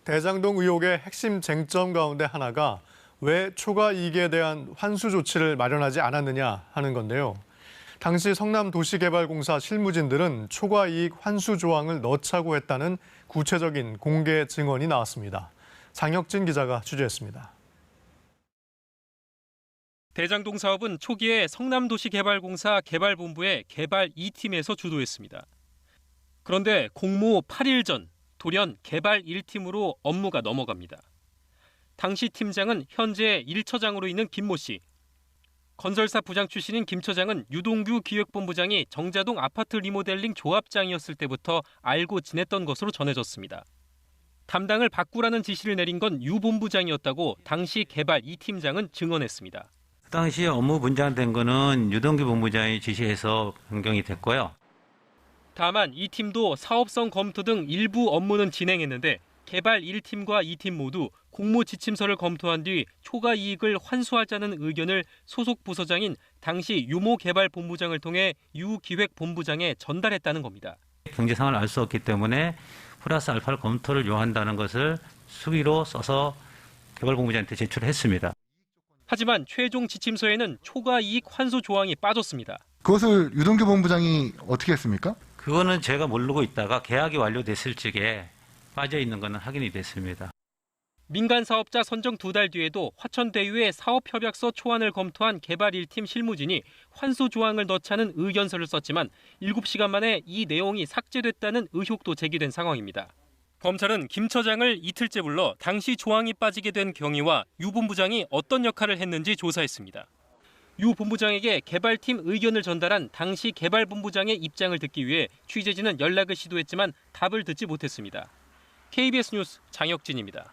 대장동 의혹의 핵심 쟁점 가운데 하나가 왜 초과 이익에 대한 환수 조치를 마련하지 않았느냐 하는 건데요. 당시 성남도시개발공사 실무진들은 초과 이익 환수 조항을 넣자고 했다는 구체적인 공개 증언이 나왔습니다. 장혁진 기자가 취재했습니다. 대장동 사업은 초기에 성남도시개발공사 개발본부의 개발 2팀에서 주도했습니다. 그런데 공모 8일 전 돌연 개발 1팀으로 업무가 넘어갑니다. 당시 팀장은 현재 1처장으로 있는 김모 씨. 건설사 부장 출신인 김 처장은 유동규 기획본부장이 정자동 아파트 리모델링 조합장이었을 때부터 알고 지냈던 것으로 전해졌습니다. 담당을 바꾸라는 지시를 내린 건 유 본부장이었다고 당시 개발 2팀장은 증언했습니다. 그 당시에 업무 분장된 거는 유동규 본부장이 지시해서 변경이 됐고요. 다만 이 팀도 사업성 검토 등 일부 업무는 진행했는데 개발 1팀과 2팀 모두 공모 지침서를 검토한 뒤 초과 이익을 환수하자는 의견을 소속 부서장인 당시 유모개발본부장을 통해 유 기획본부장에 전달했다는 겁니다. 경제 상황을 알 수 없기 때문에 플러스 알파를 검토를 요한다는 것을 수기로 써서 개발본부장한테 제출했습니다. 하지만 최종 지침서에는 초과 이익 환수 조항이 빠졌습니다. 그것을 유동규 본부장이 어떻게 했습니까? 그거는 제가 모르고 있다가 계약이 완료됐을 적에 빠져 있는 것은 확인이 됐습니다. 민간 사업자 선정 2달 뒤에도 화천대유의 사업협약서 초안을 검토한 개발 1팀 실무진이 환수 조항을 넣자는 의견서를 썼지만 7시간 만에 이 내용이 삭제됐다는 의혹도 제기된 상황입니다. 검찰은 김 처장을 이틀째 불러 당시 조항이 빠지게 된 경위와 유 본부장이 어떤 역할을 했는지 조사했습니다. 유 본부장에게 개발팀 의견을 전달한 당시 개발본부장의 입장을 듣기 위해 취재진은 연락을 시도했지만 답을 듣지 못했습니다. KBS 뉴스 장혁진입니다.